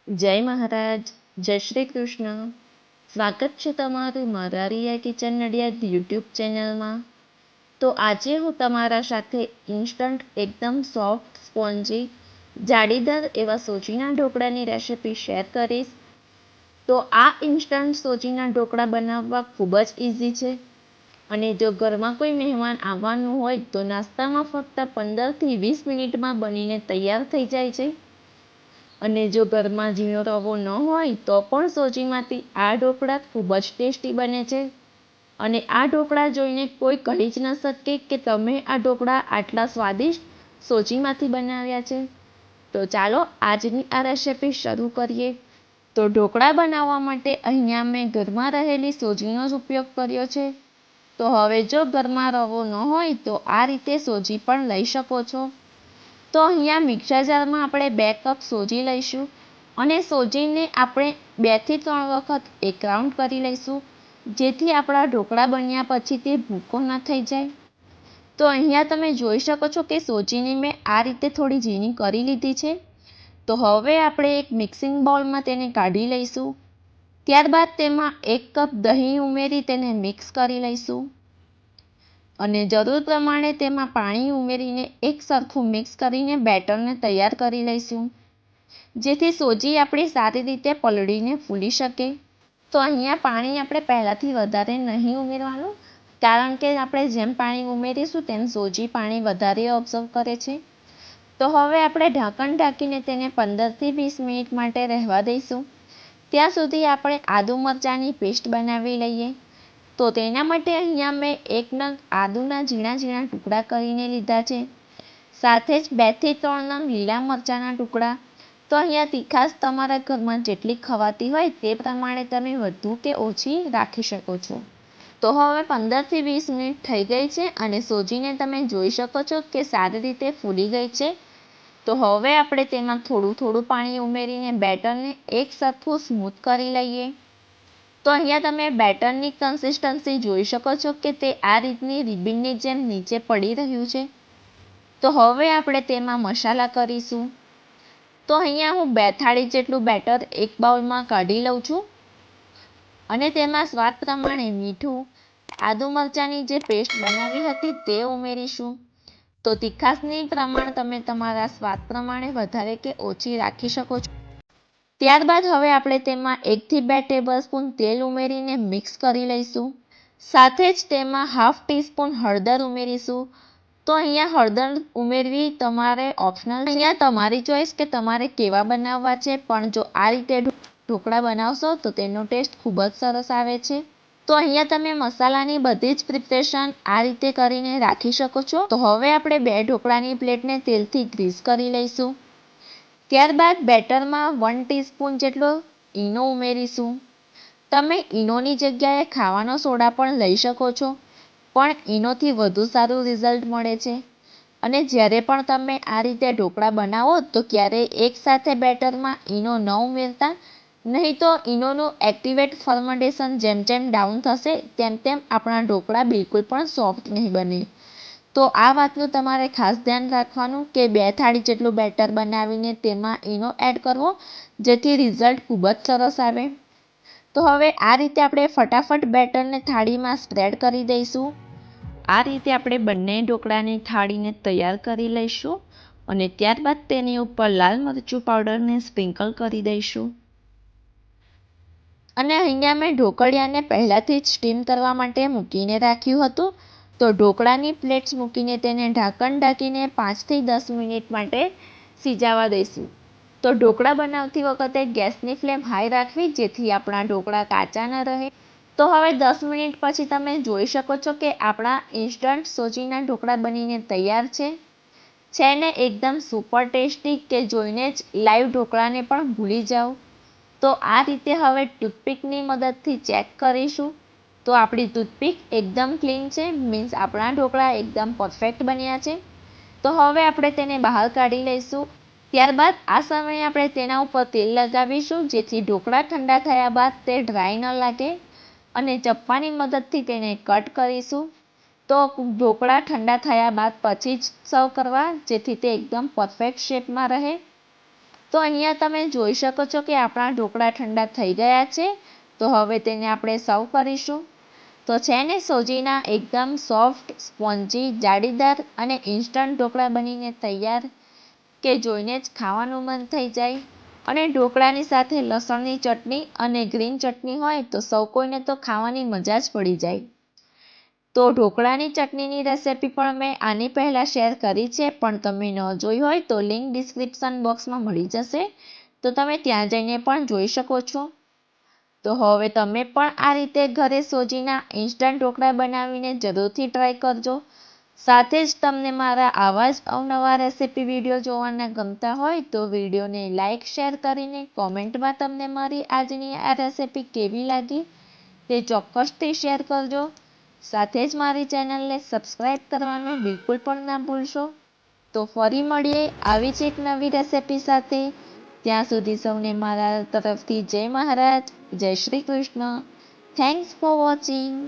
જય મહારાજ, જય શ્રી કૃષ્ણ. સ્વાગત છે તમારું મારા રિયા કિચન નડિયાદ યુટ્યુબ ચેનલમાં. તો આજે હું તમારા સાથે ઇન્સ્ટન્ટ એકદમ સોફ્ટ સ્પોન્જી જાળીદાર એવા સોજીના ઢોકળાની રેસિપી શેર કરીશ. તો આ ઇન્સ્ટન્ટ સોજીના ઢોકળા બનાવવા ખૂબ જ ઇઝી છે અને જો ઘરમાં કોઈ મહેમાન આવવાનું હોય તો નાસ્તામાં ફક્ત 15 થી 20 મિનિટમાં બનીને તૈયાર થઈ જાય છે. અને જો ઘરમાં ઝીણો રવો ન હોય તો પણ સોજીમાંથી આ ઢોકળા ખૂબ જ ટેસ્ટી બને છે. અને આ ઢોકળા જોઈને કોઈ કહી જ ન શકે કે તમે આ ઢોકળા આટલા સ્વાદિષ્ટ સોજીમાંથી બનાવ્યા છે. તો ચાલો આજની આ રેસિપી શરૂ કરીએ. તો ઢોકળા બનાવવા માટે અહીંયા મેં ઘરમાં રહેલી સોજીનો જ ઉપયોગ કર્યો છે. તો હવે જો ઘરમાં રવો ન હોય તો આ રીતે સોજી પણ લઈ શકો છો. તો અહીંયા મિક્સર જારમાં આપણે 2 કપ સોજી લઈશું અને સોજીને આપણે 2 થી 3 વખત એક રાઉન્ડ કરી લઈશું, જેથી આપણા ઢોકળા બન્યા પછી તે ભૂકો ન થઈ જાય. તો અહીંયા તમે જોઈ શકો છો કે સોજીને મેં આ રીતે થોડી ઝીણી કરી લીધી છે. તો હવે આપણે એક મિક્સિંગ બાઉલમાં તેને કાઢી લઈશું. ત્યારબાદ તેમાં 1 કપ દહીં ઉમેરી તેને મિક્સ કરી લઈશું અને જરૂર પ્રમાણે તેમાં પાણી ઉમેરીને એક સરખું મિક્સ કરીને બેટરને તૈયાર કરી લઈશું, જેથી સોજી આપણી સારી રીતે પલળીને ફૂલી શકે. તો અહીંયા પાણી આપણે પહેલાંથી વધારે નહીં ઉમેરવાનું, કારણ કે આપણે જેમ પાણી ઉમેરીશું તેમ સોજી પાણી વધારે ઓબ્ઝર્વ કરે છે. તો હવે આપણે ઢાંકણ ઢાંકીને તેને 15 થી 20 મિનિટ માટે રહેવા દઈશું. ત્યાં સુધી આપણે આદુ મરચાંની પેસ્ટ બનાવી લઈએ. તો તેના માટે અહીંયા મેં 1 નંગ આદુના ઝીણા ઝીણા ટુકડા કરીને લીધા છે, સાથે જ 2 થી 3 નંગ લીલા મરચાંના ટુકડા. તો અહીંયા તીખાશ તમારા ઘરમાં જેટલી ખવાતી હોય તે પ્રમાણે તમે વધુ કે ઓછી રાખી શકો છો. તો હવે 15 થી 20 મિનિટ થઈ ગઈ છે અને સોજીને તમે જોઈ શકો છો કે સારી રીતે ફૂલી ગઈ છે. તો હવે આપણે તેમાં થોડું થોડું પાણી ઉમેરીને બેટરને એક સરખું સ્મૂથ કરી લઈએ. તો અહીંયા તમે બેટરની કન્સિસ્ટન્સી જોઈ શકો છો કે તે આ રીતની રિબિનની જેમ નીચે પડી રહ્યું છે. તો હવે આપણે તેમાં મસાલા કરીશું. તો અહીંયા હું 2 થાળી જેટલું બેટર એક બાઉલમાં કાઢી લઉં છું અને તેમાં સ્વાદ પ્રમાણે મીઠું, આદુ મરચાંની જે પેસ્ટ બનાવી હતી તે ઉમેરીશું. તો તીખાશની પ્રમાણ તમે તમારા સ્વાદ પ્રમાણે વધારે કે ઓછી રાખી શકો છો. ત્યારબાદ હવે આપણે તેમાં 1 થી 2 ટેબલસ્પૂન તેલ ઉમેરીને મિક્સ કરી લઈશું. સાથે જ તેમાં હાફ ટીસ્પૂન હળદર ઉમેરીશું. તો અહીંયા હળદર ઉમેરવી તમારે ઓપ્શનલ છે, અહીંયા તમારી ચોઈસ કે તમારે કેવા બનાવવા છે, પણ જો આ રીતે ઢોકળા બનાવશો તો તેનો ટેસ્ટ ખૂબ જ સરસ આવે છે. તો અહીંયા તમે મસાલાની બધી જ પ્રિપરેશન આ રીતે કરીને રાખી શકો છો. તો હવે આપણે 2 ઢોકળાની પ્લેટને તેલથી ગ્રીસ કરી લઈશું. ત્યારબાદ બેટરમાં 1 ટીસ્પૂન જેટલો ઈનો ઉમેરીશું. તમે ઈનોની જગ્યાએ ખાવાનો સોડા પણ લઈ શકો છો, પણ ઈનોથી વધુ સારું રિઝલ્ટ મળે છે. અને જ્યારે પણ તમે આ રીતે ઢોકળા બનાવો તો ક્યારેય એકસાથે બેટરમાં ઈનો ન ઉમેરતા, નહીં તો ઈનોનું એક્ટિવેટ ફર્મેન્ટેશન જેમ જેમ ડાઉન થશે તેમ તેમ આપણા ઢોકળા બિલકુલ પણ સોફ્ટ નહીં બને. તો આ વાતનું તમારે ખાસ ધ્યાન રાખવાનું કે 2 થાળી જેટલું બેટર બનાવીને તેમાં ઈનો એડ કરવો, જેથી રિઝલ્ટ ખૂબ જ સરસ આવે. તો હવે આ રીતે આપણે ફટાફટ બેટરને થાળીમાં સ્પ્રેડ કરી દઈશું. આ રીતે આપણે બંને ઢોકળાની થાળીને તૈયાર કરી લઈશું અને ત્યારબાદ તેની ઉપર લાલ મરચું પાવડરને સ્પ્રિંકલ કરી દઈશું. અને અહીંયા મેં ઢોકળિયાને પહેલાંથી જ સ્ટીમ કરવા માટે મૂકીને રાખ્યું હતું. તો ઢોકળાની પ્લેટ્સ મૂકીને તેને ઢાંકણ ઢાંકીને 5 થી 10 મિનિટ માટે સિજાવા દઈશું. તો ઢોકળા બનાવતી વખતે ગેસની ફ્લેમ હાઈ રાખવી, જેથી આપણા ઢોકળા કાચા ન રહે. તો હવે 10 મિનિટ પછી તમે જોઈ શકો છો કે આપણા ઇન્સ્ટન્ટ સોજીના ઢોકળા બનીને તૈયાર છે ને એકદમ સુપર ટેસ્ટી કે જોઈને જ લાઈવ ઢોકળાને પણ ભૂલી જાઓ. તો આ રીતે હવે ટૂથપીકની મદદથી ચેક કરીશું. તો આપણી ટૂથપીક એકદમ ક્લીન છે, મીન્સ આપણા ઢોકળા એકદમ પરફેક્ટ બન્યા છે. તો હવે આપણે તેને બહાર કાઢી લઈશું. ત્યારબાદ આ સમયે આપણે તેના ઉપર તેલ લગાવીશું, જેથી ઢોકળા ઠંડા થયા બાદ તે ડ્રાય ન લાગે, અને ચપ્પાની મદદથી તેને કટ કરીશું. તો ઢોકળા ઠંડા થયા બાદ પછી જ સર્વ કરવા, જેથી તે એકદમ પરફેક્ટ શેપમાં રહે. તો અહીંયા તમે જોઈ શકો છો કે આપણા ઢોકળા ઠંડા થઈ ગયા છે. તો હવે તેને આપણે સર્વ કરીશું. તો છે ને સોજીના એકદમ સોફ્ટ, સ્પોન્જી, જાળીદાર અને ઇન્સ્ટન્ટ ઢોકળા બનીને તૈયાર કે જોઈને જ ખાવાનું મન થઈ જાય. અને ઢોકળાની સાથે લસણની ચટણી અને ગ્રીન ચટણી હોય તો સૌ કોઈને તો ખાવાની મજા જ પડી જાય. તો ઢોકળાની ચટણીની રેસિપી પણ મેં આની પહેલાં શેર કરી છે, પણ તમે ન જોઈ હોય તો લિંક ડિસ્ક્રિપ્શન બોક્સમાં મળી જશે, તો તમે ત્યાં જઈને પણ જોઈ શકો છો. તો હવે તમે પણ આ રીતે ઘરે સોજીના ઇન્સ્ટન્ટ ઢોકળા બનાવીને જરૂરથી ટ્રાય કરજો. સાથે જ તમને મારા આવા જ અવનવા રેસિપી વિડીયો જોવાના ગમતા હોય તો વિડીયોને લાઇક શેર કરીને કોમેન્ટમાં તમને મારી આજની આ રેસિપી કેવી લાગી તે ચોક્કસથી શેર કરજો. સાથે જ મારી ચેનલને સબસ્ક્રાઈબ કરવાનું બિલકુલ પણ ના ભૂલશો. તો ફરી મળીએ આવી જ એક નવી રેસિપી સાથે. ત્યાં સુધી સૌને મારા તરફથી જય મહારાજ, જય Shri Krishna. Thanks for watching.